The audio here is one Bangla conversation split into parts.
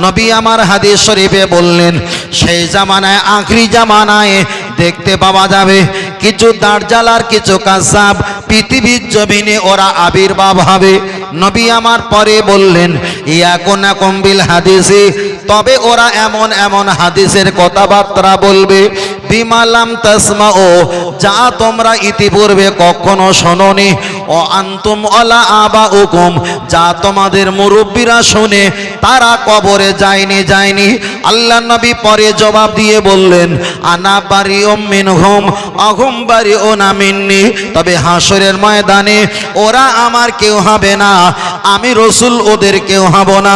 নবী আমার হাদিস শরীফে বললেন, সেই জামানায় আখরি জামানায় দেখতে পাওয়া যাবে কিছু দাজ্জাল আর কিছু কায্যাব পৃথিবীর জমিনে ওরা আবির্ভাব হবে। নবী আমার পরে বললেন, ইয়াকুনাকুম বিল হাদিসি, তবে ওরা এমন এমন হাদিসের কথাবার্তা বলবে, বিমালাম তাসমাউ, যা তোমরা ইতিপূর্বে কখনো শোনোনি, ও আনতুম ওয়ালা আবাউকুম, যা তোমাদের মুরব্বীরা শুনে তারা কবরে যায়নি। আল্লাহ নবী পরে জবাব দিয়ে বললেন, আনা বারিউম মিনহুম আহুম বারিউনা মিন্নি, তবে হাসরের ময়দানে ওরা আমার কেউ হবে না, আমি রসুল ওদের কেউ হব না।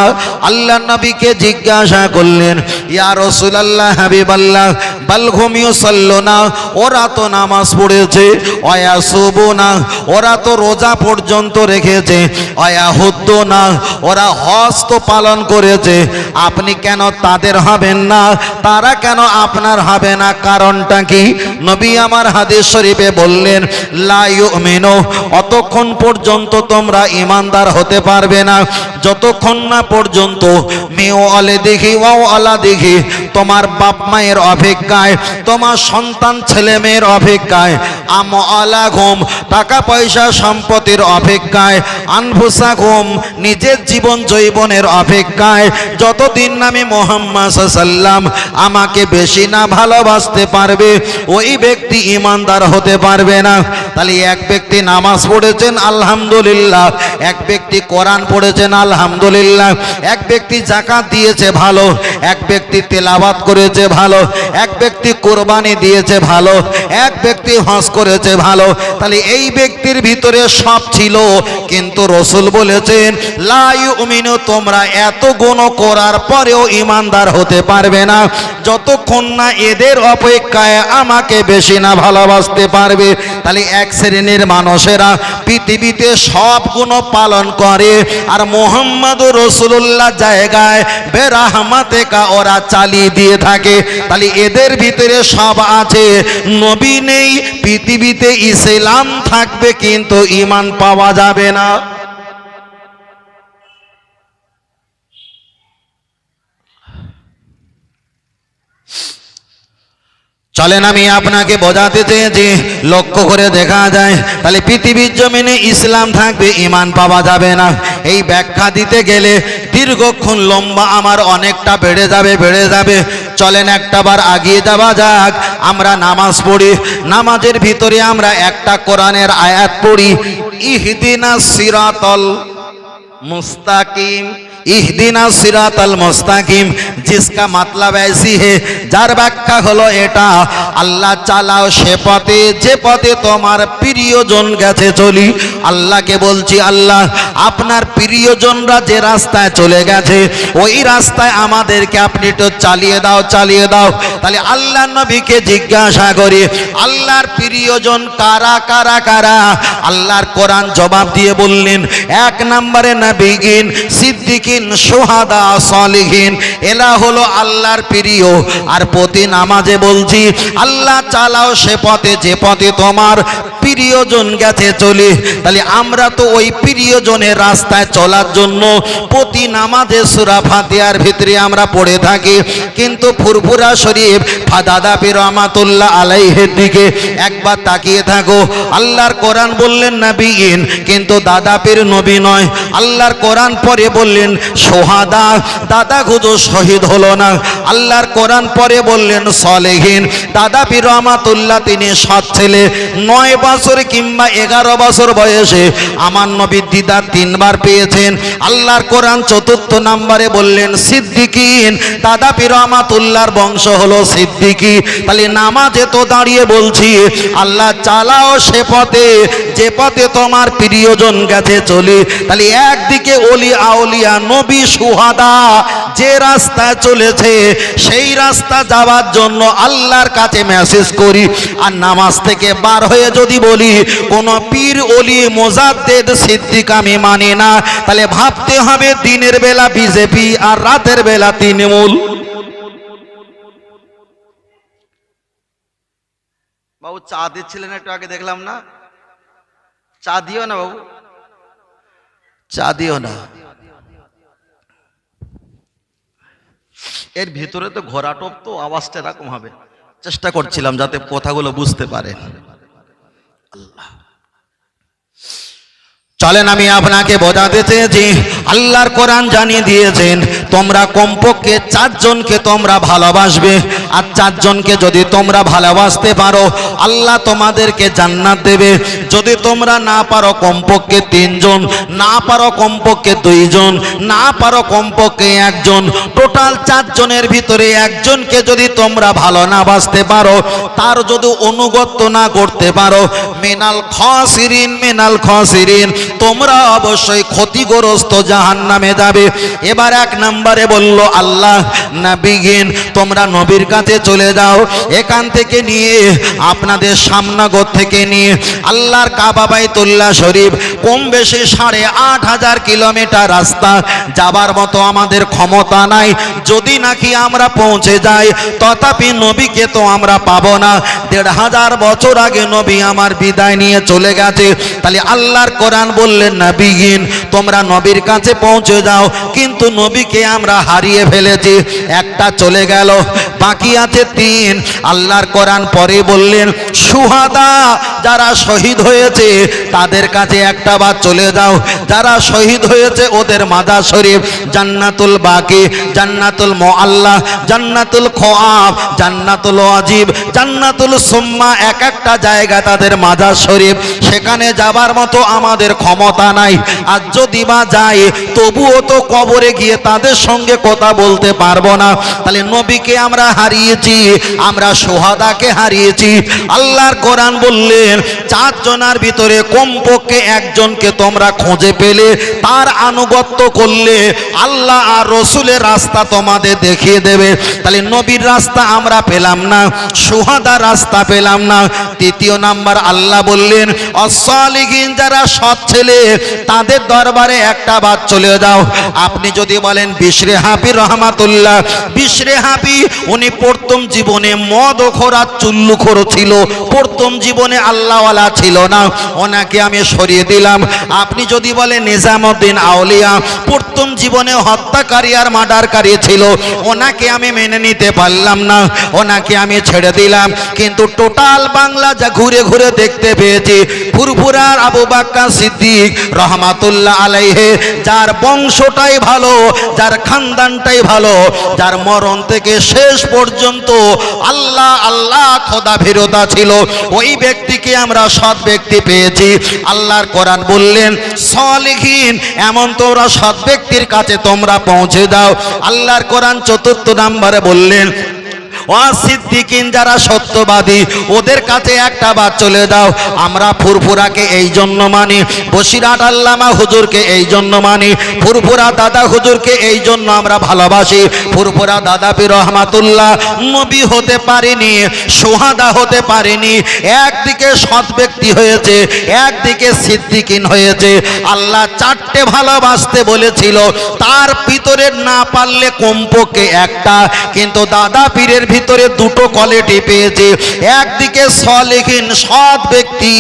আল্লাহ নবীকে জিজ্ঞাসা করলেন, ইয়া রাসূলুল্লাহ হাবিবাল্লাহ, বাল হুম ইউসাল্লুনা, ওরা তো নামাজ পড়েছে, ওয়ায়াসুবুনা, ওরা তো রোজা পর্যন্ত রেখেছে, ওয়ায়াহুদ্দুনা, ওরা হজ তো পালন করেছে, আপনি কেন তাদের হবেন না, তারা কেন আপনার হবে না, কারণটা কি? নবী আমার হাদিস শরীফে বললেন, লা ইউমিনু, অতক্ষণ পর্যন্ত তোমরা ঈমানদার হতে পারবে না যতক্ষণ না পর্যন্ত মেও আলে দেখি ওয়াও আলা দেখি, তোমার বাপ মায়ের অপেক্ষায়, তোমার সন্তান ছেলে মেয়ের অপেক্ষায়, আম আলা ঘুম, টাকা পয়সা সম্পত্তির অপেক্ষায়, আনফুসা ঘুম, নিজের জীবন জৈবনের অপেক্ষায়, যতদিন আমি মুহাম্মদ সাল্লাম আমাকে বেশি না ভালোবাসতে পারবে ওই ব্যক্তি ঈমানদার হতে পারবে না। তাহলে এক ব্যক্তি নামাজ পড়েছেন আলহামদুলিল্লাহ, এক ব্যক্তি কোরআন পড়েছেন আলহামদুলিল্লাহ, এক ব্যক্তি যাকাত দিয়েছে ভালো, এক ব্যক্তি তেলাওয়াত করেছে ভালো, এক ব্যক্তি কুরবানি দিয়েছে ভালো, এক ব্যক্তি হজ করেছে ভালো, তাহলে এই ব্যক্তির ভিতরে সব ছিল, কিন্তু রসুল বলেছেন, লা ইউমিনু, তোমরা এত গুণ করার পরেও ঈমানদার হতে পারবে না যতক্ষণ না এদের অপেক্ষায় আমাকে বেশি না ভালোবাসতে পারবে। তাহলে এক শ্রেণীর মানুষেরা পৃথিবীতে সব গুণ পালন করে, আর মুহাম্মদ রাসূলুল্লাহ জায়গায় বেরাহমাতে কা ওরা চালিয়ে দিয়ে থাকে। তাহলে এদের ভিতরে সব আছে, নবী নেই, পৃথিবীতে ইসলাম থাকবে কিন্তু ঈমান পাওয়া যাবে না। চলেন আমি আপনাকে বোঝাতে চেয়েছি, লক্ষ্য করে দেখা যায় তাহলে পৃথিবীর জমিনে ইসলাম থাকবে, ঈমান পাওয়া যাবে না। এই ব্যাখ্যা দিতে গেলে দীর্ঘক্ষণ লম্বা আমার অনেকটা বেড়ে যাবে। চলেন একটাবার আগিয়ে যাওয়া যাক। আমরা নামাজ পড়ি, নামাজের ভিতরে আমরা একটা কোরআনের আয়াত পড়ি, ইহদিনাস সিরাতাল মুস্তাকিম, ইহদিনা সিরাতাল মুস্তাকিম, जिसका मतलब ऐसी है, যার ব্যাখ্যা হলো এটা, আল্লাহ চালাও সে পথে যে পথে তোমার প্রিয়জন গেছে চলি। আল্লাহকে বলছি, আল্লাহ আপনার প্রিয়জনরা যে রাস্তায় চলে গেছে ওই রাস্তায় আমাদেরকে আপনি একটু চালিয়ে দাও। তাহলে আল্লাহ নবীকে জিজ্ঞাসা করি, আল্লাহর প্রিয়জন কারা কারা কারা? আল্লাহর কোরআন জবাব দিয়ে বললেন, এক নম্বরে নবীগিন, সিদ্দিকিন, শুহাদা, সালিহিন, এরা হলো আল্লাহর প্রিয়। আর প্রতি নামাজে বলছি, আল্লাহ চালাও সে পথে যে পথে তোমার প্রিয়জন গেছে চলি। তাহলে আমরা তো ওই প্রিয়জনের রাস্তায় চলার জন্য প্রতি নামাজে সূরা ফাতিহার ভিতরে আমরা পড়ে থাকি, কিন্তু ফুরফুরা শরীফ দাদা পীর রহমাতুল্লাহ আলাইহির দিকে একবার তাকিয়ে থাকো। আল্লাহর কোরআন বললেন নবীন, কিন্তু দাদা পীর নবী নয়। আল্লাহর কোরআন পরে বললেন শুহাদা, দাদা খুঁজো শহীদ হলো না। আল্লাহর কোরআন পরে বললেন সালেহিন, দাদা পীর রহমাতুল্লাহ তিনি সৎ ছেলে, 9 বছর কিংবা 11 বছর বয়সে আমার নবীর দিদার 3 বার পেয়েছেন। আল্লাহর কোরআন চতুর্থ নম্বরে বললেন সিদ্দিকিন, দাদা পীর রহমাতুল্লাহর বংশ হলো সিদ্দিকি। তাহলে নামাজে তো দাঁড়িয়ে বলছি, আল্লাহ চালাও সে পথে যে পথে তোমার প্রিয়জন গেছে চলি। তাহলে একদিকে ওলি আউলিয়া নবী শুহাদা যে রাস্তায় চলেছে সেই রাস্তা যাওয়ার জন্য আল্লাহর কাছে মেসেজ করি, আর নামাজ থেকে বার হয়ে যদি বলি কোন পীর ওলি মুজাদ্দেদ সিদ্দিক আমি মানি না, তাহলে ভাবতে হবে দিনের বেলা বিজেপি আর রাতের বেলা তৃণমূল। বাবু চা দিচ্ছিলেন একটু আগে দেখলাম না, চা দিও না বাবু, চা দিও না। এর ভিতরে তো ঘোড়া টোপ, তো আওয়াজটা এরকম হবে। চেষ্টা করছিলাম যাতে কথাগুলো বুঝতে পারেন। আল্লাহ, চলেন আমি আপনাকে বোঝাতে চেয়েছি, আল্লাহর কোরআন জানিয়ে দিয়েছেন তোমরা কমপক্ষে 4 জনকে তোমরা ভালোবাসবে, আর 4 জনকে যদি তোমরা ভালোবাসতে পারো আল্লাহ তোমাদেরকে জান্নাত দেবে। যদি তোমরা না পারো কমপক্ষে 3 জন, না পারো কমপক্ষে 2 জন, না পারো কমপক্ষে 1 জন, টোটাল 4 জনের ভিতরে 1 জনকে যদি তোমরা ভালো না বাসতে পারো, তার যদি অনুগত্য না করতে পারো, মিনাল খাসিরিন, মিনাল খাসিরিন, তোমরা অবশ্যই ক্ষতিগ্রস্ত জাহান্নামে যাবে। এবার 1 নম্বরে বলল আল্লাহ, নবীগণ তোমরা নবীর কাছে চলে যাও। এখান থেকে নিয়ে আপনাদের সামনাগর থেকে নিয়ে আল্লাহর কাবা বাইতুল্লাহ শরীফ কম বেশি 8,500 কিলোমিটার রাস্তা যাবার মতো আমাদের ক্ষমতা নাই। যদি নাকি আমরা পৌঁছে যাই, তথাপি নবীকে তো আমরা পাবো না। 1,500 বছর আগে নবী আমার বিদায় নিয়ে চলে গেছে। তাহলে আল্লাহর কোরআন বললেন, নবীগণ তোমরা নবীর কাছে পৌঁছে যাও, কিন্তু নবীকে আমরা হারিয়ে ফেলেছি। একটা চলে গেল, বাকি আছে 3। আল্লাহর কোরআন পরে বললেন, শুহাদা যারা শহীদ হয়েছে তাদের কাছে একটা বার চলে যাও। যারা শহীদ হয়েছে ওদের মাজার শরীফ, জান্নাতুল বাকি, জান্নাতুল মুআল্লা, জান্নাতুল খোয়াব, জান্নাতুল ওয়াজিব, জান্নাতুল সুম্মা, এক একটা জায়গা তাদের মাজার শরীফ। সেখানে যাবার মতো আমাদের ক্ষমতা নাই। আর যদি বা যাই তবুও তো কবরে গিয়ে তাদের সঙ্গে কথা বলতে পারবো না। তাহলে নবীকে আমরা হারিয়েছি, আমরা শুহাদাকে হারিয়েছি। আল্লাহর কোরআন বললেন 4 জনের ভিতরে কমপক্ষে 1 জনকে তোমরা খুঁজে পেলে, তার আনুগত্য করলে আল্লাহ আর রসুলের রাস্তা তোমাদের দেখিয়ে দেবে। তাহলে নবীর রাস্তা আমরা পেলাম না, শুহাদার রাস্তা পেলাম না। 3 নাম্বার আল্লাহ বললেন, অসালিহিন যারা সৎ ছেলে তাদের দরবারে একটা বার চলে যাও। আপনি যদি বলেন বিশরে হাফি রহমাতুল্লাহ, বিশরে হাফি উনি প্রথম জীবনে মদখোর আর চুল্লুখোর ছিল, প্রথম জীবনে আল্লাহওয়ালা ছিল না, ওনাকে আমি সরিয়ে দিলাম। আপনি যদি বলেন নিজামউদ্দিন আউলিয়া প্রথম জীবনে হত্যাকারী আর মার্ডারকারী ছিল, ওনাকে আমি মেনে নিতে পারলাম না, ওনাকে আমি ছেড়ে দিলাম। কিন্তু টোটাল বাংলা যা ঘুরে ঘুরে দেখতে পেয়েছি, ফুরফুরার আবু বকর সিদ্দিক রহমাতুল্লাহ আলাইহি, যার বংশটাই ভালো, যার খানদানটাই ভালো, যার মরণ থেকে শেষ পর্যন্ত আল্লাহ আল্লাহ খোদা ভীরতা ছিল, ওই ব্যক্তিকে আমরা সৎ ব্যক্তি পেয়েছি। আল্লাহর কোরআন বললেন, সালিহিন এমন তোমরা সৎ ব্যক্তির কাছে তোমরা পৌঁছে দাও। আল্লাহর কোরআন 4 নম্বরে বললেন, সিদ্দিকিন যারা সত্যবাদী ওদের কাছে একটা বার চলে দাও। আমরা ফুরফুরাকে এই জন্য মানি, বসিরহাট আল্লামা হুজুরকে এই জন্য মানি, ফুরফুরা দাদা হুজুরকে এই জন্য আমরা ভালোবাসি। ফুরফুরা দাদা পীর রহমাতুল্লাহ নবী হতে পারেনি, শুহাদা হতে পারেনি, একদিকে সৎ ব্যক্তি হয়েছে, একদিকে সিদ্দিকিন হয়েছে। আল্লাহ 4টে ভালোবাসতে বলেছিল, তার ভিতরে না পারলে কমপক্ষে একটা, কিন্তু দাদা পীরের ভিতরে 2টো কোয়ালিটি পেয়েছে। একদিকে সালেহিন সৎ ব্যক্তি,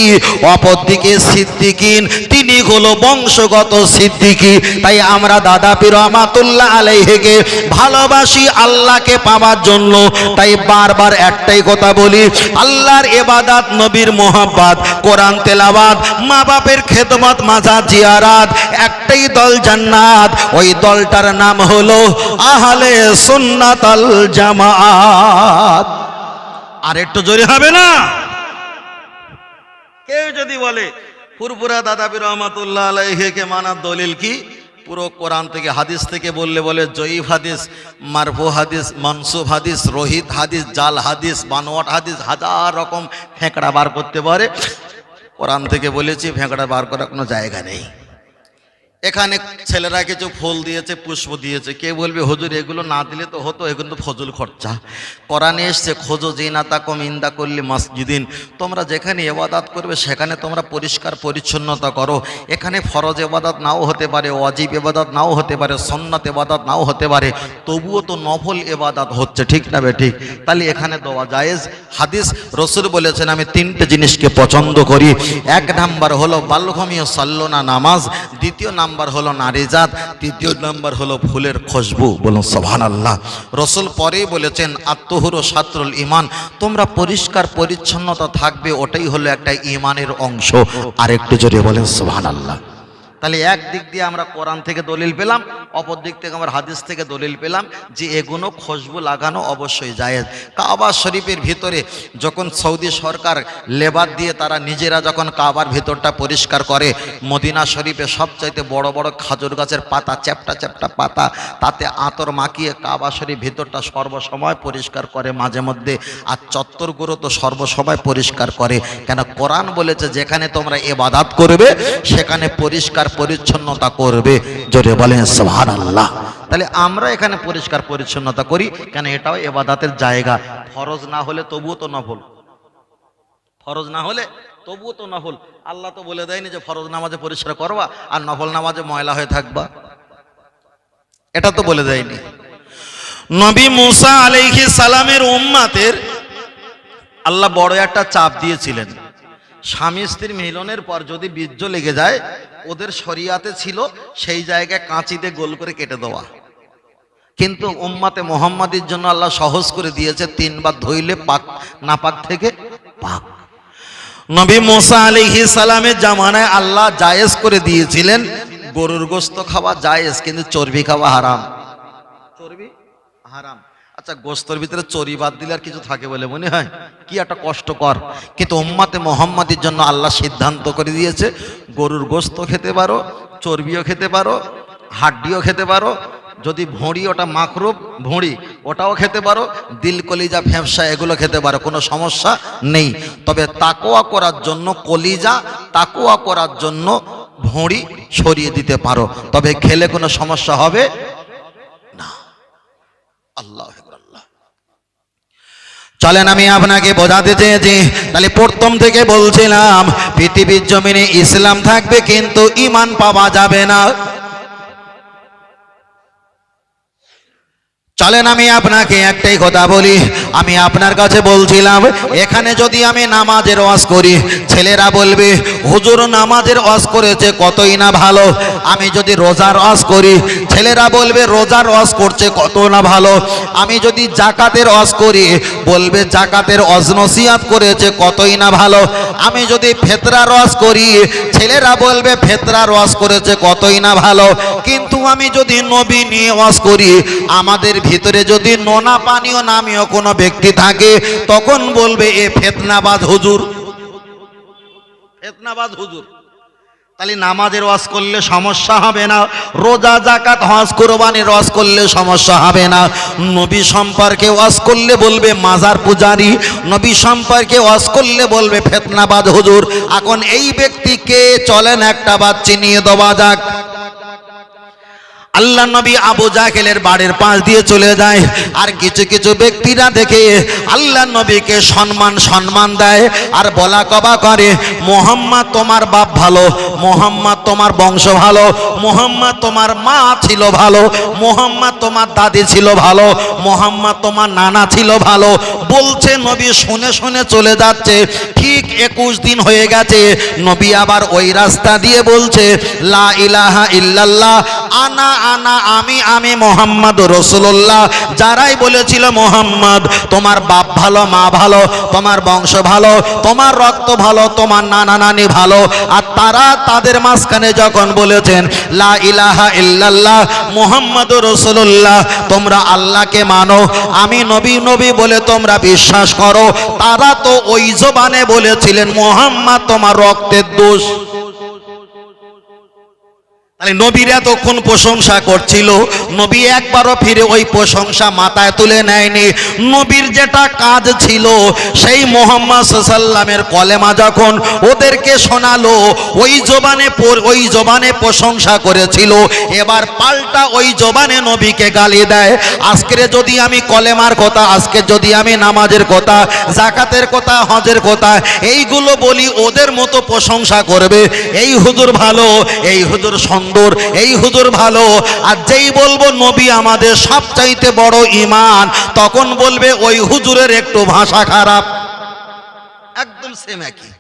অপরদিকে সিদ্দিকিন, তিনি হলো বংশগত সিদ্দিকি। তাই আমরা দাদা পীর রহমাতুল্লাহ আলাইহিকে ভালোবাসি আল্লাহকে পাওয়ার জন্য। তাই বারবার একটাই কথা বলি, আল্লাহর ইবাদত, নবীর মোহাব্বত, কোরআন তেলাওয়াত, মা বাপের খেদমত, মাজার জিয়ারাত, একটাই দল জান্নাত। ওই দলটার নাম হলো আহলে সুন্নাত আল জামাত। আর একটু জোরে হবে না? কেউ যদি বলে ফুরফুরা দাদা পীর রহমাতুল্লাহ আলাইহিকে মানার দলিল কি, পুরো কোরআন থেকে হাদিস থেকে বললে বলে জয়ীফ হাদিস, মারফু হাদিস, মনসুব হাদিস, রোহিত হাদিস, জাল হাদিস, বানোয়াট হাদিস, 1000 রকম ফেঁকড়া বার করতে পারে। কোরআন থেকে বলেছি ফেঁকড়া বার করার কোনো জায়গা নেই। এখানে ছেলেরা কিছু ফুল দিয়েছে, পুষ্প দিয়েছে, কে বলবে হুজুর এগুলো না দিলে তো হতো, এগুলো তো ফজল খরচা। কোরআনে এসছে খোঁজো জিনাতাকুম ইনদা কুল্লি মসজিদিন, তোমরা যেখানে ইবাদত করবে সেখানে তোমরা পরিষ্কার পরিচ্ছন্নতা করো। এখানে ফরজ ইবাদত নাও হতে পারে, ওয়াজিব ইবাদত নাও হতে পারে, সুন্নাত ইবাদত নাও হতে পারে, তবুও তো নফল ইবাদত হচ্ছে, ঠিক না বেঠিক? তাহলে এখানে দেওয়া জায়েজ। হাদিস রাসূল বলেছেন আমি 3টে জিনিসকে পছন্দ করি। 1 নাম্বার হলো বাল্যভূমি সাল্লোনা নামাজ, 2 নাম্বার হলো নারী জাত, তৃতীয় নাম্বার হলো ফুলের খুশবু। বলুন সুবহানাল্লাহ। রসুল পরেই বলেছেন আত্মহুরু শাত্রুল ঈমান, তোমরা পরিষ্কার পরিচ্ছন্নতা থাকবে, ওটাই হলো একটা ঈমানের অংশ। আর একটু জোরে বলেন সুবহানাল্লাহ। তাহলে এক দিক দিয়ে আমরা কোরআন থেকে দলিল পেলাম, অপর দিক থেকে আমরা হাদিস থেকে দলিল পেলাম যে এগুলো খুশবু লাগানো অবশ্যই জায়েজ। কাবা শরীফের ভিতরে যখন সৌদি সরকার লেবার দিয়ে তারা নিজেরা যখন কাবার ভিতরটা পরিষ্কার করে, মদিনা শরীফে সবচাইতে বড় বড় খাজুর গাছের পাতা, চ্যাপটা চ্যাপটা পাতা, তাতে আতর মাখিয়ে কাবা শরীফ ভিতরটা সর্বসময় পরিষ্কার করে মাঝে মধ্যে। আর চত্বরগুলো তো সর্বসময় পরিষ্কার করে, কেন কোরআন বলেছে যেখানে তোমরা ইবাদত করবে সেখানে পরিষ্কার পরিচ্ছন্নতা করবে। জোরে বলেন সুবহানাল্লাহ। তাহলে আমরা এখানে পরিষ্কার পরিচ্ছন্নতা করি, কেন এটাও ইবাদতের জায়গা। ফরজ না হলে তবুও তো নফল, ফরজ না হলে তবুও তো নফল। আল্লাহ তো বলে দেয়নি যে ফরজ নামাজে পরিষ্কার করবা আর নফল নামাজে ময়লা হয়ে থাকবা, এটা তো বলে দেয়নি। নবী মুসা আলাইহিস সালামের উম্মতের আল্লাহ বড় একটা চাপ দিয়েছিলেন, স্বামী স্ত্রীর মিলনের পর যদি বীর্য লেগে যায়, ওদের শরিয়াতে ছিল সেই জায়গায় কাঁচি দিয়ে গোল করে কেটে দেওয়া। কিন্তু উম্মতে মুহাম্মাদির জন্য আল্লাহ সহজ করে দিয়েছে, 3 বার ধুইলে পাক, নাপাক থেকে পাক। নবী মুসা আলাইহিস সালামের জামানায় আল্লাহ জায়েজ করে দিয়েছিলেন গরুর গোশত খাওয়া জায়েজ, কিন্তু চর্বি খাওয়া হারাম। চর্বি হারাম। আচ্ছা, গোশতের ভিতরে চর্বি বাদ দিলে আর কিছু থাকে বলে মনে হয়? কি একটা কষ্টকর। কিন্তু উম্মতে মুহাম্মাদির জন্য আল্লাহ সিদ্ধান্ত করে দিয়েছে গরুর গোশত খেতে পারো, চর্বিও খেতে পারো, হাড্ডিও খেতে পারো, যদি ভুঁড়ি ওটা মাকরুব ভুঁড়ি ওটাও খেতে পারো, দিল কলিজা ফ্যাপসা এগুলো খেতে পারো, কোনো সমস্যা নেই। তবে তাকওয়া করার জন্য কলিজা, তাকওয়া করার জন্য ভুঁড়ি সরিয়ে দিতে পারো, তবে খেলে কোনো সমস্যা হবে না। আল্লাহ আল্লাহ। চলেন আমি আপনাকে বোঝাতে চেয়েছি, তাহলে প্রথম থেকে বলছিলাম পৃথিবীর জমিনে ইসলাম থাকবে কিন্তু ঈমান পাওয়া যাবে না। চলেন আমি আপনাকে একটাই কথা বলি, আমি আপনার কাছে বলছিলাম এখানে যদি আমি নামাজের ওয়াজ করি, ছেলেরা বলবে হুজুর নামাজের ওয়াজ করেছে কতই না ভালো। আমি যদি রোজার ওয়াজ করি, ছেলেরা বলবে রোজার ওয়াজ করছে কত না ভালো। আমি যদি জাকাতের ওয়াজ করি, বলবে জাকাতের ওয়াজ নসিহত করেছে কতই না ভালো। আমি যদি ফিতরার ওয়াজ করি, ছেলেরা বলবে ফিতরার ওয়াজ করেছে কতই না ভালো। কিন্তু আমি যদি নবী নিয়ে ওয়াজ করি, আমাদের ভিতরে যদি নোনা পানীয় নামীয় কোনো ব্যক্তি থাকে, তখন বলবে এ ফিতনাবাজ হুজুর, ফিতনাবাজ হুজুর। তাহলে নামাজের ওয়াজ করলে সমস্যা হবে না, রোজা জাকাত হজ কুরবানির ওয়াজ করলে সমস্যা হবে না। নবী সম্পর্কে ওয়াজ করলে বলবে মাজার পূজারি, নবী সম্পর্কে ওয়াজ করলে বলবে ফিতনাবাজ হুজুর। এখন এই ব্যক্তিকে চলেন একটা বাদ চিনিয়ে দেওয়া যাক। আল্লাহ নবী আবু জাহেলের বাড়ির পাশ দিয়ে চলে যায়, আর কিছু কিছু ব্যক্তিরা দেখে আল্লাহ নবীকে সম্মান দেয় আর বলা কবা করে, মুহাম্মদ তোমার বাপ ভালো, মুহাম্মদ তোমার বংশ ভালো, মুহাম্মদ তোমার মা ছিল ভালো, মুহাম্মদ তোমার দাদি ছিল ভালো, মুহাম্মদ তোমার নানা ছিল ভালো। বলছে নবী শুনে শুনে চলে যাচ্ছে। ঠিক 21 দিন হয়ে গেছে, নবী আবার ওই রাস্তা দিয়ে বলছে লা ইলাহা ইল্লাল্লাহ আনা আনা আমি মুহাম্মদ রাসূলুল্লাহ। যারাই বলেছিল মুহাম্মদ তোমার বাপ ভালো, মা ভালো, তোমার বংশ ভালো, তোমার রক্ত ভালো, তোমার নানা নানি ভালো, আর তারা তাদের মাঝখানে যখন বলেছেন লা ইলাহা ইল্লাল্লাহ মুহাম্মাদুর রাসূলুল্লাহ, তোমরা আল্লাহকে মানো, আমি নবী নবী বলে তোমরা বিশ্বাস করো, তারা তো ওই জবানে বলেছিলেন মুহাম্মদ তোমার রক্তের দোষ। তাহলে নবীর এতক্ষণ প্রশংসা করছিল, নবী একবারও ফিরে ওই প্রশংসা মাথায় তুলে নেয়নি। নবীর যেটা কাজ ছিল, সেই মুহাম্মদ সাল্লাল্লাহু আলাইহি ওয়াসাল্লামের কলেমা যখন ওদেরকে শোনালো, ওই জবানে প্রশংসা করেছিল, এবার পাল্টা ওই জবানে নবীকে গালি দেয়। আজকে যদি আমি কলেমার কথা, আজকে যদি আমি নামাজের কথা, যাকাতের কথা, হজের কথা এইগুলো বলি, ওদের মতো প্রশংসা করবে এই হুজুর ভালো, এই হুজুর সুন্দর, এই হুজুর ভালো। আর যেই বলবো নবী আমাদের সবচাইতে বড় ঈমান, তখন বলবে ওই হুজুরের একটু ভাষা খারাপ। একদম সেম একই।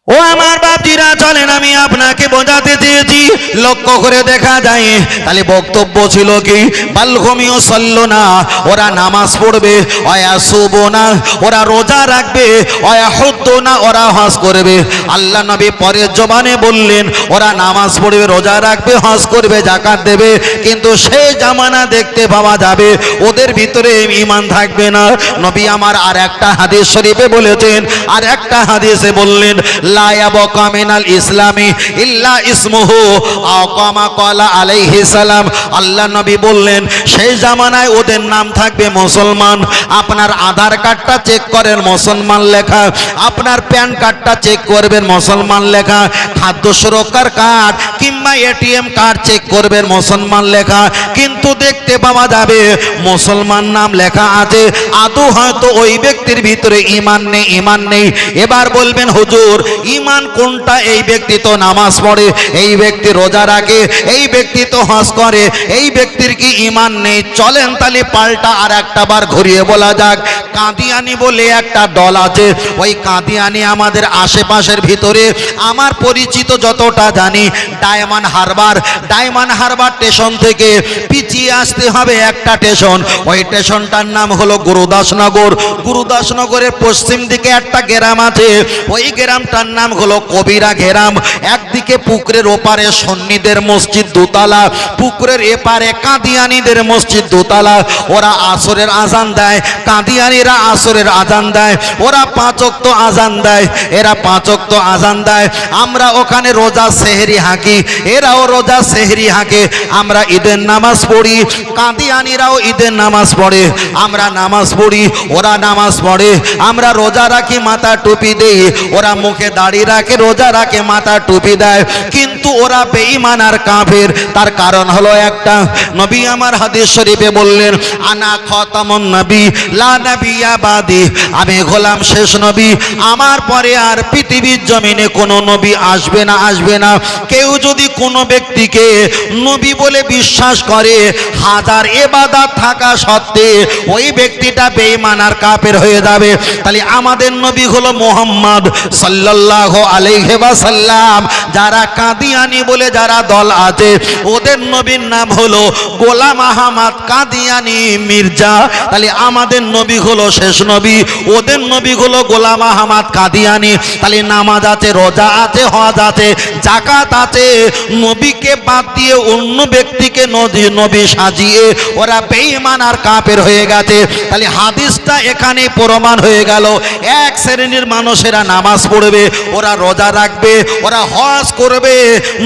ও আমার বাপজিরা চলেন, আমি আপনাকে বোঝাতে চেয়েছি, লক্ষ্য করে দেখা যায় তাহলে বক্তব্য ছিল কি, বালঘমিও সল্ল না, ওরা নামাজ পড়বে, অয়াসুব না, ওরা রোজা রাখবে, অয়াহুদ্দ না, ওরা হজ করবে। আল্লাহ নবী পরের জবানে বললেন ওরা নামাজ পড়বে, রোজা রাখবে, হজ করবে, যাকাত দেবে, কিন্তু সেই জামানা দেখতে পাওয়া যাবে ওদের ভিতরে ঈমান থাকবে না। নবী আমার আর একটা হাদিস শরীফে বলেছেন, আর একটা হাদিসে বললেন লা ইয়াবকা মিনাল ইসলামি ইল্লা ইসমুহু আও কামা ক্বালা আলাইহিস সালাম। আল্লাহ নবী বললেন সেই জামানায় ওদের নাম থাকবে মুসলমান। আপনার আধার কার্ডটা চেক করেন, মুসলমান লেখা, আপনার প্যান কার্ডটা চেক করবেন, মুসলমান লেখা, খাদ্য সুরক্ষার কার্ড কিংবা এটিএম কার্ড চেক করবেন, মুসলমান লেখা, কিন্তু দেখতে পাওয়া যাবে মুসলমান নাম লেখা আছে, আদৌ হয়তো ওই ব্যক্তির ভিতরে ঈমান নেই, ঈমান নেই। এবার বলবেন হুজুর ঈমান কোনটা? এই ব্যক্তি তো নামাজ পড়ে, এই ব্যক্তি রোজা রাখে, এই ব্যক্তি তো হজ করে, এই ব্যক্তির কি ঈমান নেই? চলেন তাহলে পাল্টা আর একটা বার ঘুরিয়ে বলা যাক। কাদিয়ানি বলে একটা দল আছে, ওই কাদিয়ানি আমাদের আশেপাশের ভিতরে আমার পরিচিত যতটা জানি ডায়মন্ড হারবার স্টেশন থেকে পিছিয়ে আসতে হবে একটা স্টেশন, ওই স্টেশনটার নাম হলো গুরুদাসনগর। গুরুদাসনগরের পশ্চিম দিকে একটা গ্রাম আছে, ওই গ্রামটার নাম হলো কবিরা গ্রাম। একদিকে পুকুরের ওপারে সুন্নিদের মসজিদ দোতলা, পুকুরের এপারে কাদিয়ানিদের মসজিদ দোতলা। ওরা আসরের আজান দেয়, কাদিয়ানিরা আসরের আজান দেয়, ওরা 5 ওয়াক্ত আজান দেয়, এরা 5 ওয়াক্ত আজান দেয়। আমরা ওখানে রোজা সেহরি হাঁকি, এরাও রোজা সেহরি হাঁকে। আমরা ঈদের নামাজ পড়ি, কাদিয়ানিরাও ঈদের নামাজ পড়ে, আমরা নামাজ পড়ি, ওরা নামাজ পড়ে। আমরা রোজা রাখি, মাথা টুপি দেই, ওরা মুখে দাড়ি রাখে, রোজা রাখে, মাথা টুপি দেয়, কিন্তু ওরা বেঈমান আর কাফের। তার কারণ হলো একটা, নবী আমার হাদিস শরীফে বললেন আনা খাতামুন নবী লা নবিয়্যা বাদি, আমি হলাম শেষ নবী, আমার পরে আর পৃথিবীর জমিনে কোনো নবী আসবে না, আসবে না। কেউ যদি কোনো ব্যক্তিকে নবী বলে বিশ্বাস করে, হাজার ইবাদত থাকা সত্ত্বে ওই ব্যক্তিটা বেঈমান আর কাফের হয়ে যাবে। তাহলে আমাদের নবী হলো মুহাম্মদ সাল্লাল্লাহু আলাইহি ওয়াসাল্লাম। যারা কাদিয়ানি বলে যারা দল আছে, ওদের নবীর নাম হলো গোলাম আহমদ কাদিয়ানি মির্জা। তাহলে আমাদের নবী হলো শেষ নবী, ওদের নবী হলো গোলাম আহমদ কাদিয়ানি। তাহলে নামাজ আছে, রোজা আছে, হজ আছে, যাকাত আছে, নবীকে বাদ দিয়ে অন্য ব্যক্তিকে নবী সাজিয়ে ওরা বেঈমান আর কাফের হয়ে গেছে। তাহলে হাদিসটা এখানে প্রমাণ হয়ে গেল, এক শ্রেণীর মানুষেরা নামাজ পড়বে, ওরা রোজা রাখবে, ওরা হজ করবে।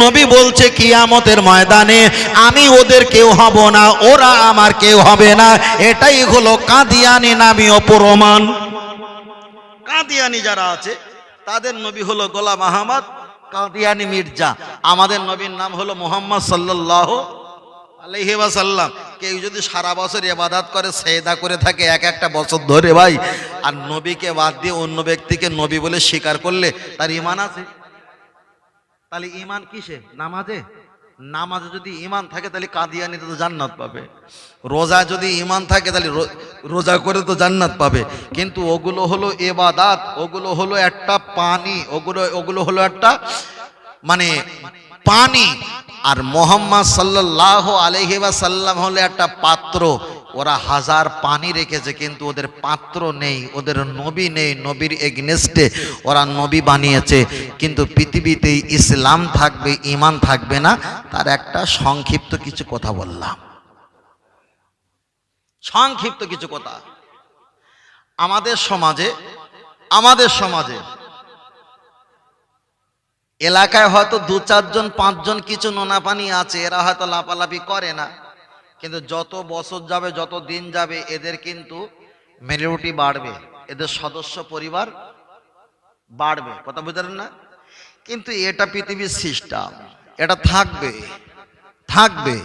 নবী বলছে কিয়ামতের ময়দানে আমি ওদের কেউ হব না, ওরা আমার কেউ হবে না। এটাই হলো কাদিয়ানি নামীয় প্রমাণ। কাদিয়ানি যারা আছে তাদের নবী হলো গোলাম আহমদ কাদিয়ানি মির্জা, আমাদের নবীর নাম হলো মুহাম্মদ সাল্লাল্লাহু আলাইহি ওয়াসাল্লাম। কেউ যদি সারা বছর ইবাদত করে, সেজদা করে থাকে এক একটা বছর ধরে ভাই, আর নবীকে বাদ দিয়ে অন্য ব্যক্তিকে নবী বলে স্বীকার করলে তার ঈমান আছে? তাহলে ঈমান কিসে? নামাজে? নামাজে যদি ঈমান থাকে তাহলে কাদিয়ানিতে তো জান্নাত পাবে। রোজা যদি ঈমান থাকে তাহলে রোজা করে তো জান্নাত পাবে। কিন্তু ওগুলো হলো ইবাদত, ওগুলো হলো একটা পানি, ওগুলো হলো একটা মানে পানি। আর মুহাম্মদ সাল্লাল্লাহু আলাইহি ওয়াসাল্লাম হলো একটা পাত্র। ওরা হাজার পানি রেখেছে কিন্তু ওদের পাত্র নেই, ওদের নবী নেই, নবীর এগনেস্টে ওরা নবী বানিয়েছে। কিন্তু পৃথিবীতে ইসলাম থাকবে, ঈমান থাকবে না, তার একটা সংক্ষিপ্ত কিছু কথা বললাম। সংক্ষিপ্ত কিছু কথা। আমাদের সমাজে এলাকায় হয়তো 2-4 জন 5 জন কিছু নোনা পানি আছে, এরা হয়তো লাপালাপি করে না, কিন্তু যত বছর যাবে, যত দিন যাবে, এদের কিন্তু মেজরিটি বাড়বে, এদের সদস্য পরিবার বাড়বে। কথা বুঝলেন না? কিন্তু এটা পৃথিবীর সিস্টেম, এটা থাকবে।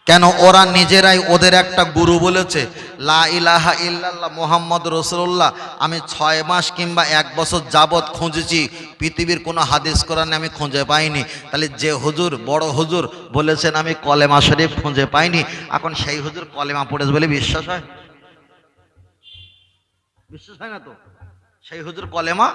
কেন? ওরা নিজেরাই ওদের একটা গুরু বলেছে লা ইলাহা ইল্লাল্লাহ মুহাম্মদ রাসূলুল্লাহ। আমি 6 মাস কিংবা 1 বছর যাবত খুঁজেছি, পৃথিবীর কোনো হাদিস কোরআনে আমি খুঁজে পাইনি। তাহলে যে হুজুর, বড় হুজুর বলেছেন আমি কলেমা শরীফ খুঁজে পাইনি, এখন সেই হুজুর কলেমা পড়েছে বলে বিশ্বাস হয়? বিশ্বাস হয় না তো। সেই হুজুর কলেমা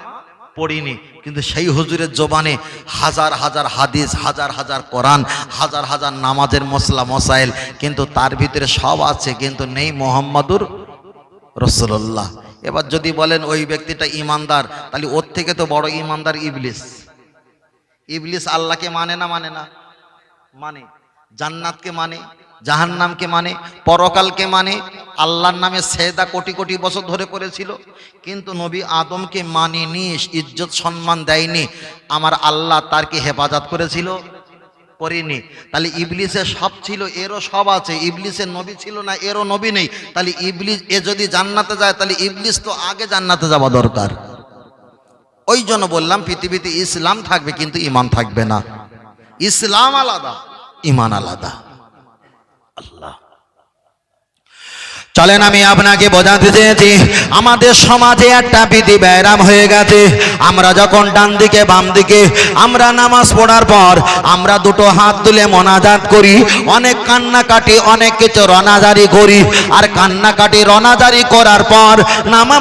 পড়িনি, কিন্তু সেই হুজুরের জবানে হাজার হাজার হাদিস, হাজার হাজার কোরআন, হাজার হাজার নামাজের মশলা মশাইল, কিন্তু তার ভিতরে সব আছে, কিন্তু নেই মোহাম্মদুর রাসূলুল্লাহ। এবার যদি বলেন ওই ব্যক্তিটা ইমানদার, তাহলে ওর থেকে তো বড় ইমানদার ইবলিস। ইবলিস আল্লাহকে মানে না? মানে না? মানে। জান্নাতকে মানে, জাহান্নামকে মানে, পরকালকে মানে, আল্লাহর নামে সেজদা কোটি কোটি বছর ধরে করেছিল, কিন্তু নবী আদমকে মানেনি, ইজ্জত সম্মান দেয়নি। আমার আল্লাহ তার কি হেফাজত করেছিল? করিনি। তাহলে ইবলিসের সব ছিল, এরও সব আছে। ইবলিসের নবী ছিল না, এরও নবী নেই। তাহলে ইবলিস এ যদি জান্নাতে যায়, তাহলে ইবলিস তো আগে জান্নাতে যাওয়া দরকার। ওই জন্য বললাম পৃথিবীতে ইসলাম থাকবে, কিন্তু ঈমান থাকবে না। ইসলাম আলাদা, ঈমান আলাদা। আল্লাহ, চলেন আমি আপনাকে বোঝাতে চেয়েছি, আমাদের সমাজে একটা বিধি ব্যারাম হয়ে গেছে। আমরা যখন ডান দিকে বাম দিকে আমরা নামাজ পড়ার পর আমরা দুটো হাত তুলে মোনাজাত করি, অনেক কান্নাকাটি, অনেক কিছু রনাজারি করি। আর কান্নাকাটি রনাজারি করার পর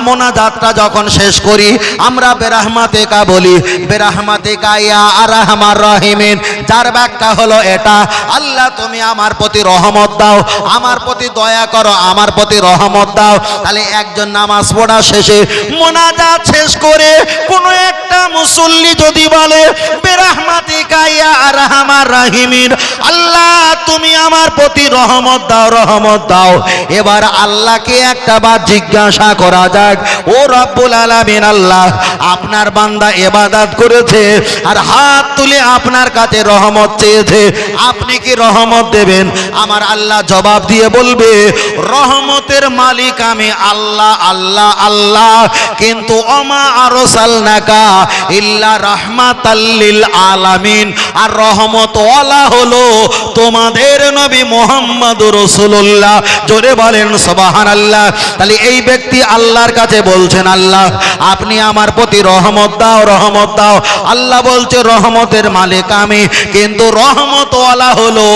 মোনাজাতটা যখন শেষ করি, আমরা বেরাহমাতিকা বলি, বেরাহমাতিকা ইয়া আরহামার রাহিমিন, যার ব্যাখ্যা হলো এটা, আল্লাহ তুমি আমার প্রতি রহমত দাও, আমার প্রতি দয়া করো, আমার প্রতি রহমত দাও। তাহলে একজন নামাজ পড়া শেষে মোনাজাত শেষ করে কোনো একটা মুসল্লি যদি বলে বিরহমাতিকা ইয়া আরহামার রাহিমিন, আল্লাহ তুমি আমার প্রতি রহমত দাও, রহমত দাও। এবার আল্লাহকে একটা বার জিজ্ঞাসা করা যাক, ও রব্বুল আলামিন, আল্লাহ আপনার বান্দা ইবাদত করেছে আর হাত তুলে আপনার কাছে রহমত চেয়েছে, আপনি কি রহমত দেবেন? আমার আল্লাহ জবাব দিয়ে বলবে, রহমতের মালিক আমি আল্লাহ, আল্লাহ, আল্লাহ, কিন্তু ওমা আরসালনাকা ইল্লা রাহমাতাল লিল আলামিন। আর রহমত ওয়ালা হলো তোমাদের নবী মুহাম্মদুর রাসূলুল্লাহ। জোরে বলেন সুবহানাল্লাহ। তাহলে এই ব্যক্তি আল্লাহর কাছে বলছেন, আল্লাহ আপনি আমার প্রতি রহমত দাও, রহমত দাও। আল্লাহ বলছে রহমতের মালিক আমি, কিন্তু রহমত ওয়ালা হলো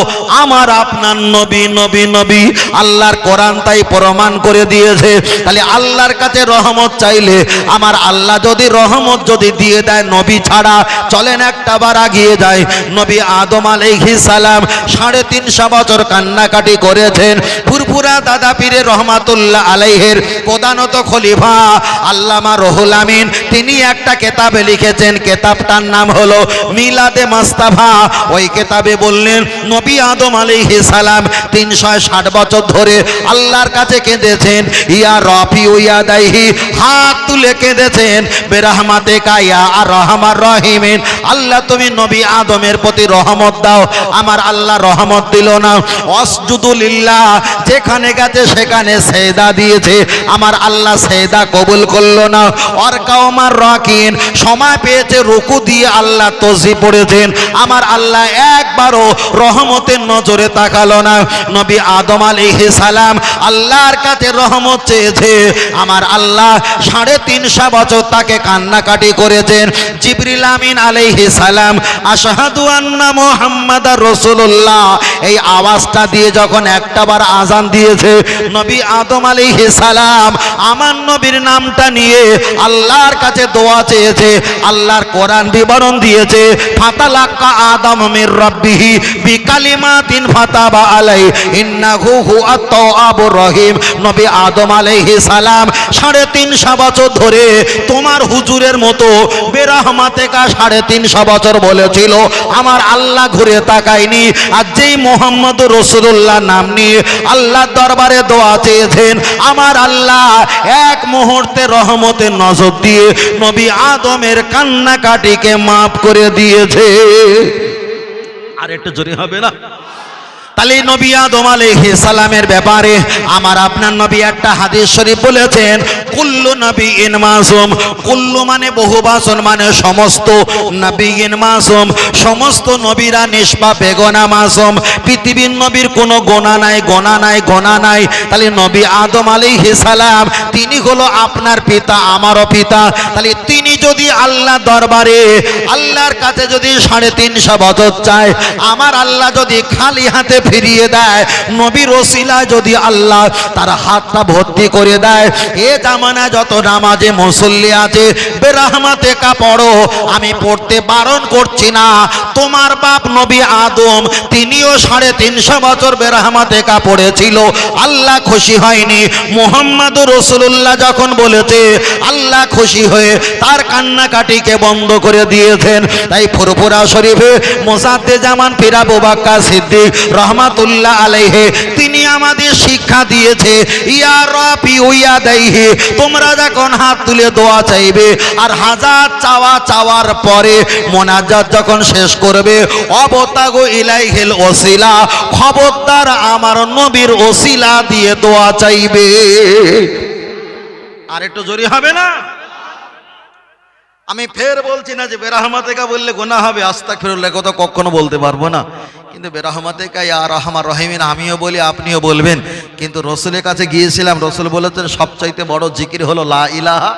আমার আপনার নবী, নবী, নবী। আল্লাহর কোরআন তাই প্রমাণ করে দিয়েছে। তাহলে আল্লাহর কাছে রহমত চাইলে আমার আল্লাহ যদি রহমত যদি দিয়ে দেয় নবী ছাড়া, চলেন একটা বার আগিয়ে যায়। নবী আদম আলাইহিস সালাম 350 বছর কান্নাকাটি করেছেন। ফুরফুরা দাদা পীরে রহমাতুল্লাহ আলাইহির প্রধানত খলিফা আল্লামা রুহুল আমিন, তিনি একটা কেতাবে লিখেছেন, কেতাবটার নাম হলো মিলাদে মুস্তাফা। ওই কেতাবে বললেন নবী আদম আলাইহিস সালাম 360 বছর ধরে আল্লাহর কাছে কেঁদেছেন, ইয়া রাফি ইয়া দাইহি, হাত তুলে কেঁদেছেন, বিরহমাতিকা ইয়া আরহামার রাহিমিন, আল্লাহ তুমি নবী আদমের প্রতি রহমত দাও। আমার আল্লাহ রহমত দিল না। ওয়াসজুদু লিল্লাহ, যেখানে গেছে সেখানে সেজদা দিয়েছে, আমার আল্লাহ সেজদা কবুল করলো না। ওয়ারকাউমার রাকিন, সময় পেয়েছে রুকু দিয়ে আল্লাহ তসবিহ পড়েছেন, আমার আল্লাহ একবারও রহমতের নজরে তাকালো না। নবী আদম আলাইহিস সালাম আল্লাহর কাছে রহমত চেয়েছে, আমার আল্লাহ 350 বছর তাকে কান্নাকাটি করেছেন। জিবরিল আমিন আলাইহিস সালাম আশহাদু আন্না মুহাম্মাদার রাসূলুল্লাহ এই আওয়াজটা দিয়ে যখন একটাবার আজান দিয়েছে, নবী আদম আলাইহিস সালাম আমার নবীর নামটা নিয়ে আল্লাহর কাছে দোয়া চেয়েছে। আল্লাহর কোরআন বিবরণ দিয়েছে, ফাতালাক্কা আদম মির রাব্বিহি বিকালিমাতিন ফাতাবা আলাই ইন্নাহু হুয়াত তাওয়াবুর রহিম। নবী আদম আলাইহিস সালাম 350 বছর ধরে তোমার হুজুরের মতো বেরহমাতিকা 350 বছর বলেছিল, আমার আল্লাহ ঘুরে তাকায়নি। আর যেই মুহাম্মদুর রাসূলুল্লাহ নাম নিয়ে আল্লাহর দরবারে দোয়া চেয়েছেন, আমার আল্লাহ এক মুহূর্তে রহমতের নজর দিয়ে নবী আদমের কান্নাকাটিকে মাফ করে দিয়েছে। আর একটু জোরে হবে না? তাহলে নবী আদম আলাইহিস সালামের ব্যাপারে আমার আপনার নবী একটা হাদিস শরীফ বলেছেন, কুল্লু নবিয়্যিন মাসুম। কুল্লু মানে বহুবচন, মানে সমস্ত, নবিয়্যিন মাসুম সমস্ত নবীরা নিষ্পাপ বেগুনাহ মাসুম। পৃথিবীর নবীর কোনো গোনা নাই, গোনা নাই, গোনা নাই। তাহলে নবী আদম আলাইহিস সালাম তিনি হলো আপনার পিতা, আমারও পিতা। তাহলে তিনি যদি আল্লাহ দরবারে আল্লাহর কাছে যদি 350 বছর চায়, আমার আল্লাহ যদি খালি হাতে ফিরিয়ে দেয়, নবীর ওসিলা যদি আল্লাহ তার হাতটা ভর্তি করে দেয়, এ জাম জামানা যত নামাজে মুসল্লি আছে বেরহমাতে কা পড়ো, আমি পড়তে বারণ করছি না। তোমার বাপ নবী আদম তিনিও 350 বছর বেরহমাতে কা পড়েছিল, আল্লাহ খুশি হয়নি। মুহাম্মদুর রাসূলুল্লাহ যখন বলেছে আল্লাহ খুশি হয়ে তার কান্নাকাটিকে বন্ধ করে দিয়েছেন। তাই ফুরফুরা শরীফে মুজাদ্দিদ জামান পীর আবু বকর সিদ্দিক রহমাতুল্লাহ আলাইহি তিনি আমাদের শিক্ষা দিয়েছে, ইয়া রাফি ইয়াদাইহি, তোমরা যখন হাত তুলে দোয়া চাইবে আর হাজার চাওয়ার পরে মোনাজাত যখন শেষ করবে, অবতাগু ইলাইহিল ওসিলা, খবরদার আমার নবীর ওসিলা দিয়ে দোয়া চাইবে। আর একটু জোরে হবে না? আমি ফের বলছি না যে বেরহমাতেকা বললে গুনাহ হবে, আস্তাগফিরুল্লাহ কথা কখনো বলতে পারবো না, কিন্তু বেরহমাতেকা ইয়া রাহমান রহিমিন আমিও বলি আপনিও বলবেন। কিন্তু রসুলের কাছে গিয়েছিলাম, রসুল বলেছেন সবচাইতে বড় জিকির হলো লা ইলাহা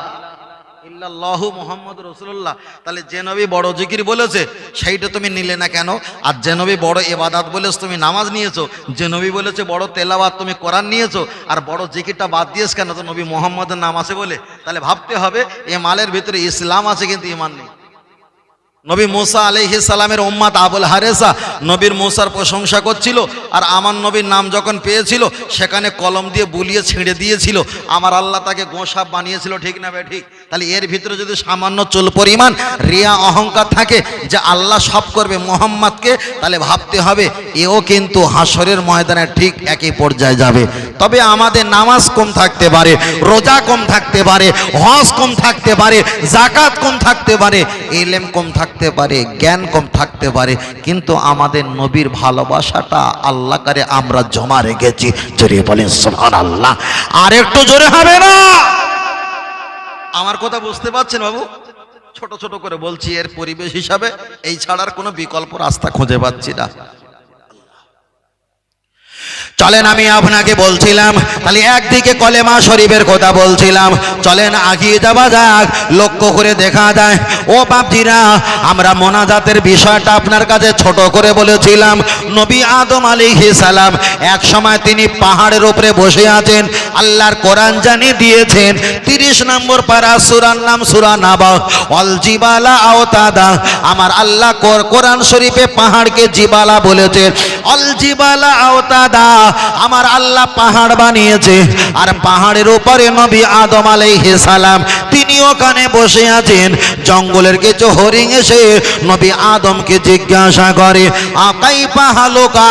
ইল্লাল্লাহু মুহাম্মাদুর রাসূলুল্লাহ। তাহলে যে নবী বড় জিকির বলেছে সেইটা তুমি নিলে না কেন? আর যে নবী বড় ইবাদত বলেছে তুমি নামাজ নিয়েছো, যে নবী বলেছে বড় তেলাওয়াত তুমি কোরআন নিয়েছো, আর বড় জিকিরটা বাদ দিয়েছ কেন? তো নবী মুহাম্মাদের নাম আছে বলে। তাহলে ভাবতে হবে এ মালের ভিতরে ইসলাম আছে কিন্তু ঈমান নেই। নবী মুসা আলাইহিস সালামের উম্মত আবুল হারেসা নবীর মুসার প্রশংসা করছিল, আর আমার নবীর নাম যখন পেয়েছিল সেখানে কলম দিয়ে বুলিয়ে ছিঁড়ে দিয়েছিল। আমার আল্লাহ তাকে গোসাপ বানিয়েছিল, ঠিক না ঠিক? তাহলে এর ভিতরে যদি সামান্য চুল পরিমাণ রিয়া অহংকার থাকে যে আল্লাহ সব করবে মুহাম্মদকে, তাহলে ভাবতে হবে এও কিন্তু হাসরের ময়দানে ঠিক একই পর্যায়ে যাবে। তবে আমাদের নামাজ কম থাকতে পারে, রোজা কম থাকতে পারে, হজ কম থাকতে পারে, যাকাত কম থাকতে পারে, ইলম কম থাকতে পারে, জ্ঞান কম থাকতে পারে, কিন্তু আমাদের নবীর ভালোবাসাটা আল্লাহ করে আমরা জমা রেখেছি। জোরে বলেন সুবহানাল্লাহ। আর একটু জোরে হবে না? আমার কথা বুঝতে পারছেন বাবু? ছোট ছোট করে বলছি, এর পরিবেশ হিসাবে এই ছাড়ার কোনো বিকল্প রাস্তা খুঁজে পাচ্ছি না। চলেন আমি আপনাকে বলছিলাম, তাহলে একদিকে কলেমা শরীফের কথা বলছিলাম, চলেন আগিয়ে যাওয়া যাক। লক্ষ্য করে দেখা যায় ও বাপজিরা, আমরা মোনাজাতের বিষয়টা আপনার কাছে ছোট করে বলেছিলাম। নবী আদম আলাইহিস সালাম এক সময় তিনি পাহাড়ের উপরে বসে আছেন, আল্লাহর কোরআন জানিয়ে দিয়েছেন 30 নম্বর পারা, সূরার নাম সূরা নাবা, অল জিবালা আওতাদা। আমার আল্লাহ কোরআন শরীফে পাহাড়কে জিবালা বলেছেন, অল জিবালা আওতাদা, আমার আল্লাহ পাহাড় বানিয়েছে, আর পাহাড়ের উপরে নবী আদম আলাইহিস সালাম তিনি ওখানে বসে আছেন। জঙ্গলের কিছু হরিণ এসে নবী আদমকে জিজ্ঞাসা করে, আকাইফা হালুকা,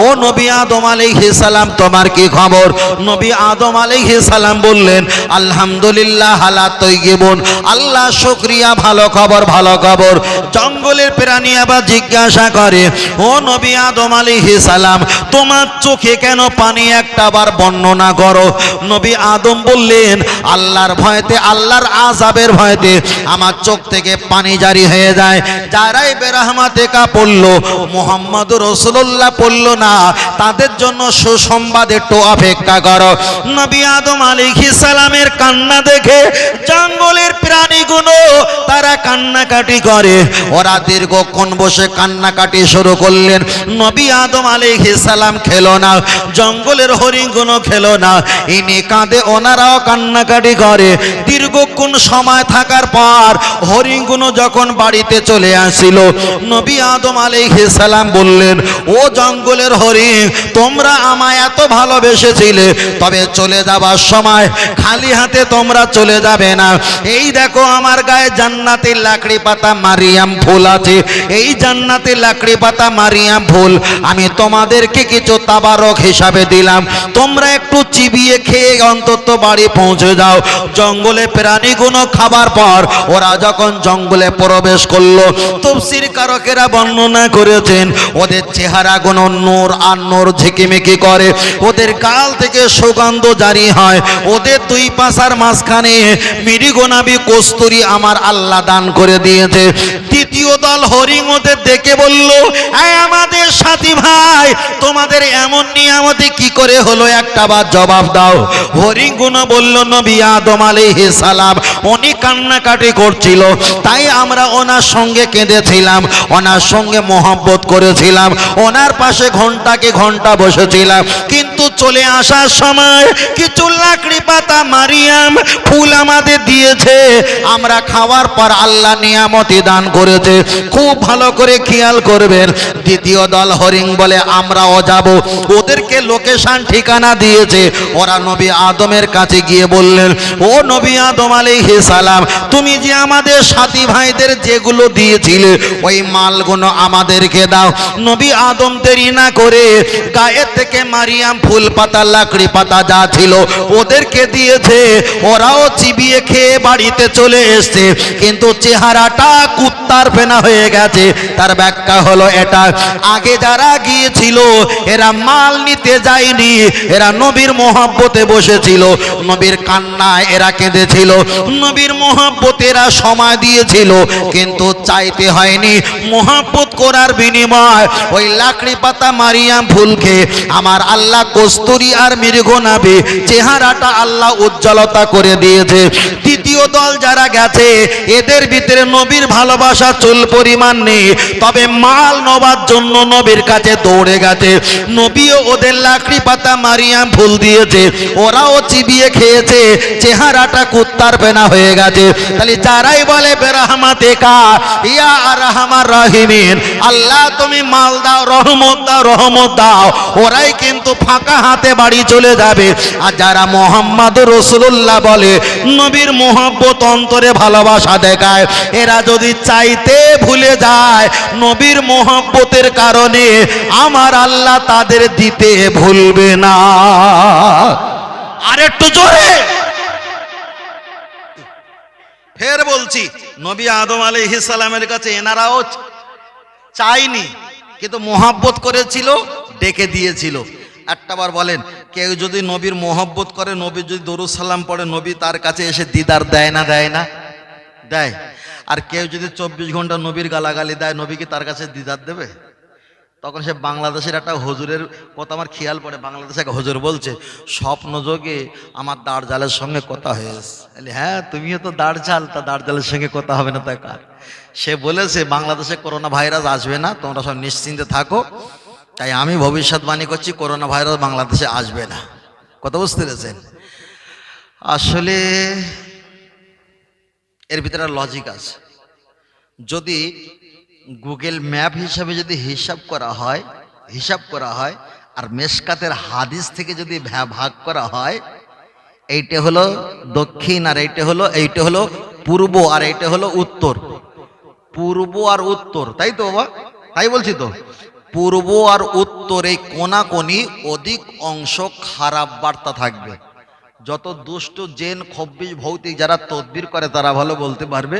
ও নবী আদম আলাইহিস সালাম তোমার কি খবর? নবী আদম আলাইহিস সালাম বললেন, আলহামদুলিল্লাহ হালা তৈয়িবুন, আল্লাহ শুকরিয়া, ভালো খবর ভালো খবর। জঙ্গলের প্রাণী আবার জিজ্ঞাসা করে, ও নবী আদম আলাইহিস সালাম তোমার চোখে কেন পানি, একটা বার বর্ণনা করো। নবী আদম বললেন, আল্লাহর ভয়তে, আল্লাহর আযাবের ভয়তে আমার চোখ থেকে পানি জারি হয়ে যায়। যারাই বেরহমাতেকা পড়লো, মুহাম্মদুর রাসূলুল্লাহ পড়লো না, তাদের জন্য সুসংবাদ, একটু অপেক্ষা করো। নবী আদম আলাইহিস সালামের কান্না দেখে জঙ্গলের প্রাণীগুলো তারা কান্নাকাটি করে। ওরা দীর্ঘক্ষণ বসে কান্নাকাটি শুরু করলেন। নবী আদম আলাইহিস সালাম খেলো না, জঙ্গলের হরিণগুলো খেলো না, ইনি কাঁদে, ওনারাও কান্নাকাটি করে। দীর্ঘক্ষণ সময় থাকার পর হরিণগুলো যখন বাড়িতে চলে আসছিল, নবী আদম আলাইহিস সালাম বললেন, ও জঙ্গলের হরিণ, তোমরা আমায় এত ভালোবেসেছিলে, তবে চলে যাবার সময় খালি হাতে তোমরা চলে যাবে না। এই দেখো আমার গায়ে জান্নাতি লাকড়ি পাতা মারিয়াম ফুল আছে, এই জান্নাতি লাকড়ি পাতা মারিয়াম ফুল আমি তোমাদেরকে কিছু তাবারক হিসাবে দিলাম, তোমরা একটু চিবিয়ে খেয়ে অন্তত বাড়ি পৌঁছে যাও। জঙ্গলে প্রাণীগুলো খাবার পর ওরা যখন জঙ্গলে প্রবেশ করলো, তাফসীর কারকেরা বর্ণনা করেছেন ওদের চেহারাগুলো নূর আর নূর ঝিকিমিকি করে, ওদের গাল থেকে সুগন্ধ জারি হয়, ওদের দুই পাশার মাঝখানে মৃগনাভি কস্তুরী আমার আল্লাহ দান করে দিয়েছে। দ্বিতীয় দল হরিণ ওদের দেখে বলল, আমাদের সাথী ভাই, তোমাদের এমন নিয়ামতে কি করে হলো একটা বার জবাব দাও। হরিণগুলো বলল নবী আদম আলাইহিস সালাম উনি কান্নাকাটি করছিল, তাই আমরা ওনার সঙ্গে কেঁদেছিলাম, ওনার সঙ্গে মোহাব্বত করেছিলাম, ওনার পাশে ঘন্টাকে ঘন্টা বসেছিলাম। কিন্তু চলে আসার সময় কিছু লাকড়ি পাতা মারিয়াম ফুল আমাদের দিয়েছে, আমরা খাওয়ার পর আল্লাহ নিয়ামতি দান করেছে। খুব ভালো করে খেয়াল করবেন। দ্বিতীয় দল হরিণ বলে আমরাও যাব, ওদেরকে লোকেশন ঠিকানা দিয়েছে। ওরা নবী আদমের কাছে গিয়ে বললেন, ও নবী আদম আলাইহিস সালাম, তুমি যে আমাদের সাথী ভাইদের যেগুলো দিয়েছিলে ওই মালগুলো আমাদেরকে দাও। নবী আদম দেরি না করে গায়ে থেকে মারিয়াম ফুল পাতা লাকড়ি পাতা যা ছিল ওদেরকে দিয়েছে। ওরাও চিবিয়ে খেয়ে বাড়িতে চলে এসছে, কিন্তু চেহারাটা কুত্তার ফেনা হয়ে গেছে। তার ব্যাখ্যা হলো এটা, আগে যারা গিয়েছিল এরা মাল নিতে যায়নি, এরা নবীর মোহাব্বতে বসেছিল, নবীর কান্নায় এরা কেঁদেছিল, নবীর মোহাব্বতে এরা সময় দিয়েছিল, কিন্তু চাইতে হয়নি। মোহাব্বত করার বিনিময় ওই লাকড়ি পাতা মারিয়াম ফুলকে আমার আল্লাহ কস্তুরী আর মৃগ নাভি চেহারাটা আল্লাহ উজ্জ্বলতা করে দিয়েছে। তৃতীয় দল যারা গেছে এদের ভিতরে নবীর ভালোবাসা চুল পরিমাণ নেই, তবে মাল নেবার জন্য নবীর কাছে দৌড়ে গেছে। নবীও ওদের লাকড়ি পাতা মারিয়াম ফুল দিয়েছে, ওরাও চিবিয়ে খেয়েছে, চেহারাটা কুত্তার ফেনা হয়ে গেছে। তাহলে যারাই বলে বেরহমাতে কা ইয়া আরহামার রাহিমিন, আল্লাহ তুমি মাল দাও, রহমত দাও, রহমত দাও, ওরাই কিন্তু ফাঁকা হাতে বাড়ি চলে যাবে। আর যারা মুহাম্মদুর রাসূলুল্লাহ বলে, নবীর মোহব্বত অন্তরে ভালোবাসা দেখায়, এরা যদি চাইতে ভুলে যায় নবীর মোহব্বতের কারণে আমার আল্লাহ তাদের দিতে ভুলবে না। আর একটু জোরে ফের বলছি, নবী আদম আলাইহিস সালামের কাছে এনারাও চাইনি, কিন্তু মোহাব্বত করেছিল, ডেকে দিয়েছিল। একটাবার বলেন, কেউ যদি নবীর মোহাব্বত করে, নবী যদি দরুদ সালাম পড়ে, নবী তার কাছে এসে দিদার দেয় না? দেয় না? দেয়। আর কেউ যদি 24 ঘন্টা নবীর গালাগালি দেয়, নবী কি তার কাছে দিদার দেবে? তখন সে বাংলাদেশের একটা হুজুরের কথা আমার খেয়াল পড়ে। বাংলাদেশে এক হুজুর বলছে, স্বপ্নযোগে আমার দাড়জালের সঙ্গে কথা হয়েছে। হ্যাঁ, তুমিও তো দাড়জাল, তা দাড়জালের সঙ্গে কথা হবে না তা কার? সে বলেছে বাংলাদেশে করোনা ভাইরাস আসবে না, তোমরা সব নিশ্চিন্তে থাকো। তাই আমি ভবিষ্যৎবাণী করছি, করোনা ভাইরাস বাংলাদেশে আসবে না। কথা বুঝতে পেরেছেন? আসলে এর ভিতরে লজিক আছে। যদি গুগল ম্যাপ হিসাবে যদি হিসাব করা হয় আর মেশকাতের হাদিস থেকে যদি ভাগ করা হয়, এইটা হলো দক্ষিণ আর এইটা হলো পূর্ব আর এইটা হলো উত্তর। পূর্ব আর উত্তর, তাই তো বাবা? তাই বলছি তো। পূর্ব আর উত্তর এই কোনাকোনি অধিক অংশ খারাপ বার্তা থাকবে। যত দুষ্ট জেন খব্বিশ ভৌতিক যারা তদবির করে তারা ভালো বলতে পারবে,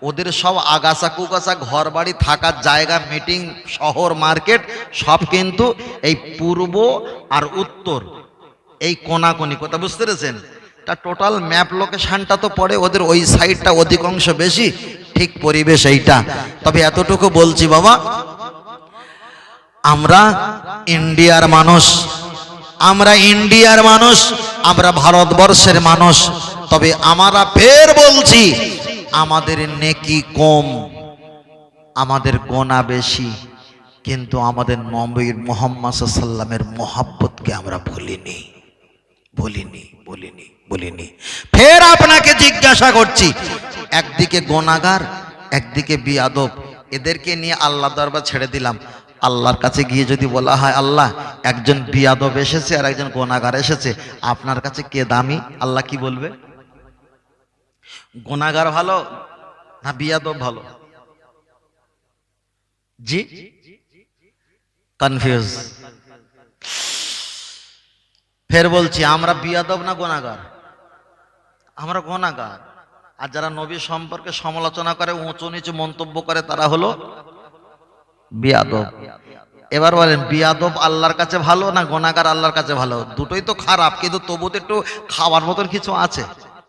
ওদের সব আগাছা কুগাছা ঘর বাড়ি থাকার জায়গা, মিটিং, শহর, মার্কেট সব কিন্তু এই পূর্ব আর উত্তর এই কোনাকোনি। কথা বুঝতে পেরেছেন? তা টোটাল ম্যাপ লোকেশনটা তো পড়ে ওদের ওই সাইডটা অধিকাংশ বেশি, ঠিক পরিবেশ এইটা। তবে এতটুকু বলছি বাবা, আমরা ইন্ডিয়ার মানুষ, আমরা ভারতবর্ষের মানুষ। তবে আমরা ফের বলছি, আমাদের নেকি কম, আমাদের গোনা বেশি, কিন্তু আমাদের নবী মুহাম্মদ সাল্লাল্লাহু আলাইহি ওয়াসাল্লামের মোহাব্বতকে আমরা ভুলিনি। ফের আপনাকে জিজ্ঞাসা করছি, একদিকে গোনাগার, একদিকে বিয়াদব, এদেরকে নিয়ে আল্লাহ দরবার ছেড়ে দিলাম। আল্লাহর কাছে গিয়ে যদি বলা হয়, আল্লাহ একজন বিয়াদব এসেছে আর একজন গোনাগার এসেছে, আপনার কাছে কে দামি? আল্লাহ কি বলবে? গোনাগার ভালো না বিয়াদব ভালো? জি, কনফিউজ। ফের বলছি, আমরা বিয়াদব না গোনাগার? আমরা গোনাগার। আর যারা নবী সম্পর্কে সমালোচনা করে, উঁচু নিচু মন্তব্য করে, তারা হলো বিয়াদব। এবার বলেন, বিয়াদব আল্লাহর কাছে ভালো না গোনাগার আল্লাহর কাছে ভালো? দুটোই তো খারাপ, কিন্তু তবু তো একটু খাওয়ার মতন কিছু আছে।